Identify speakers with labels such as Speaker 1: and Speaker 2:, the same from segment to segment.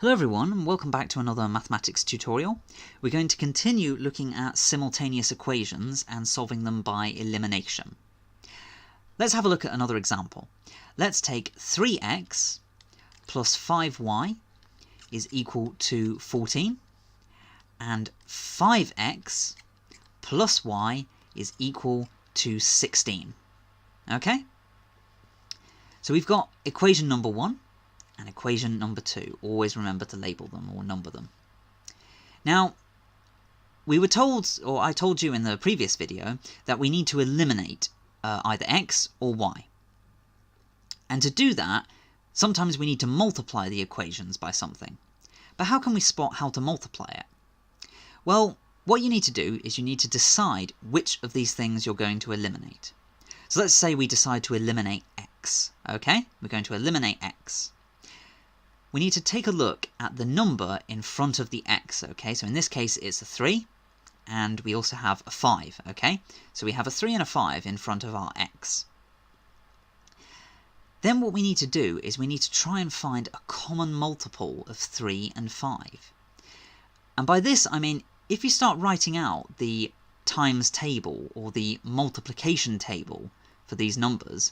Speaker 1: Hello everyone, and welcome back to another mathematics tutorial. We're going to continue looking at simultaneous equations and solving them by elimination. Let's have a look at another example. Let's take 3x plus 5y is equal to 14, and 5x plus y is equal to 16. Okay? So we've got equation number 1 and equation number 2. Always remember to label them or number them. Now, we were told, or I told you in the previous video, that we need to eliminate either x or y. And to do that, sometimes we need to multiply the equations by something. But how can we spot how to multiply it? Well, what you need to do is you need to decide which of these things you're going to eliminate. So let's say we decide to eliminate x, okay? We're going to eliminate x. We need to take a look at the number in front of the x, okay? So in this case, it's a 3, and we also have a 5, okay? So we have a 3 and a 5 in front of our x. Then what we need to do is we need to try and find a common multiple of 3 and 5. And by this, I mean, if you start writing out the times table or the multiplication table for these numbers,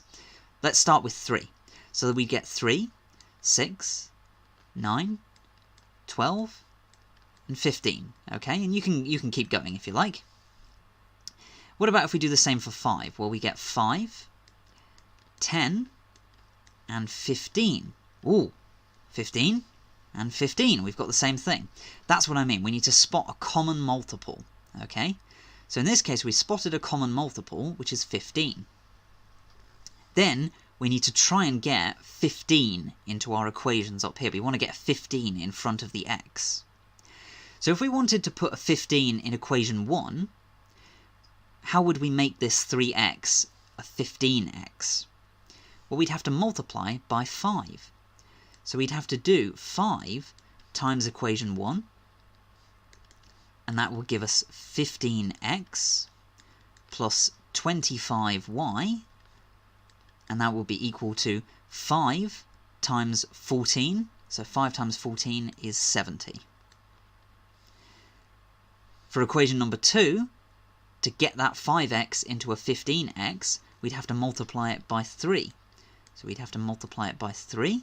Speaker 1: let's start with 3. So that we get 3, 6, 9, 12, and 15, okay? And you can keep going if you like. What about if we do the same for 5? Well, we get 5, 10, and 15. Ooh, 15 and 15. We've got the same thing. That's what I mean. We need to spot a common multiple, okay? So in this case, we spotted a common multiple, which is 15. Then we need to try and get 15 into our equations up here. We want to get 15 in front of the x. So if we wanted to put a 15 in equation 1, how would we make this 3x a 15x? Well, we'd have to multiply by 5. So we'd have to do 5 times equation 1, and that will give us 15x plus 25y, and that will be equal to 5 times 14. So 5 times 14 is 70. For equation number 2, to get that 5x into a 15x, we'd have to multiply it by 3. So we'd have to multiply it by 3,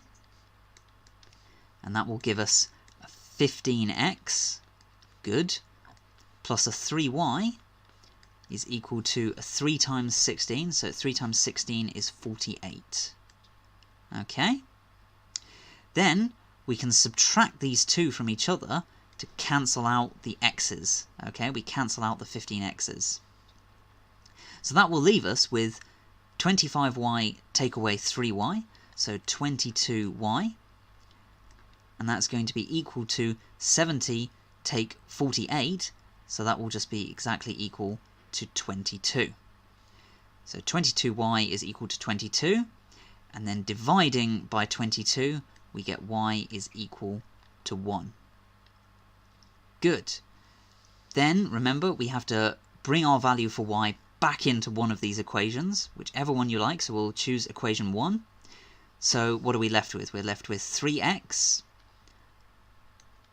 Speaker 1: and that will give us a 15x, good, plus a 3y, is equal to 3 times 16, so 3 times 16 is 48. Okay? Then we can subtract these two from each other to cancel out the x's. Okay? We cancel out the 15x's. So that will leave us with 25y take away 3y, so 22y, and that's going to be equal to 70 take 48, so that will just be exactly equal to 22. So 22y is equal to 22, and then dividing by 22, we get y is equal to 1. Good. Then, remember, we have to bring our value for y back into one of these equations, whichever one you like, so we'll choose equation 1. So what are we left with? We're left with 3x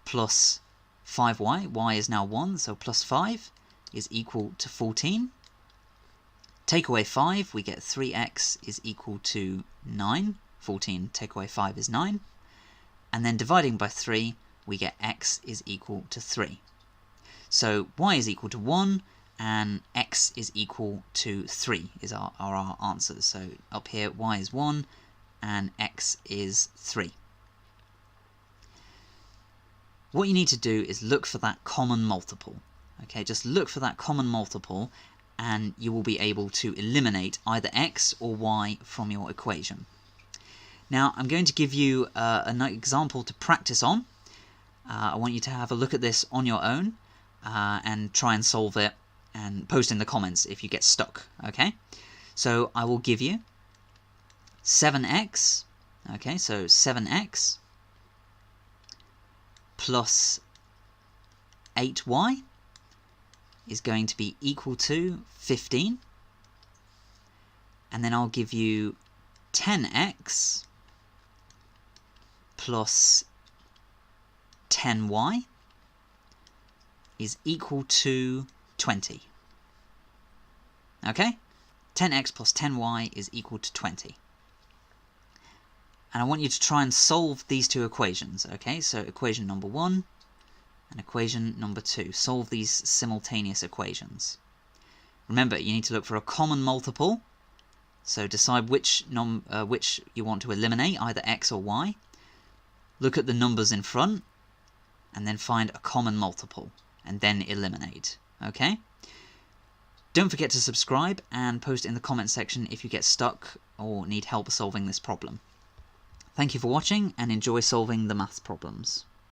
Speaker 1: plus 5y, y is now 1, so plus 5, is equal to 14. Take away 5, we get 3x is equal to 9. 14 take away 5 is 9. And then dividing by 3, we get x is equal to 3. So y is equal to 1, and x is equal to 3 are our answers. So up here, y is 1, and x is 3. What you need to do is look for that common multiple. Okay, just look for that common multiple, and you will be able to eliminate either x or y from your equation. Now, I'm going to give you an example to practice on. I want you to have a look at this on your own and try and solve it, and post in the comments if you get stuck, okay? So I will give you 7x, okay, so 7x plus 8y is going to be equal to 15, and then I'll give you 10x plus 10y is equal to 20. Okay? 10x plus 10y is equal to 20. And I want you to try and solve these two equations. Okay, so equation number 1 and equation number 2. Solve these simultaneous equations. Remember, you need to look for a common multiple. So decide which you want to eliminate, either x or y. Look at the numbers in front, and then find a common multiple, and then eliminate. Okay? Don't forget to subscribe, and post in the comment section if you get stuck or need help solving this problem. Thank you for watching, and enjoy solving the maths problems.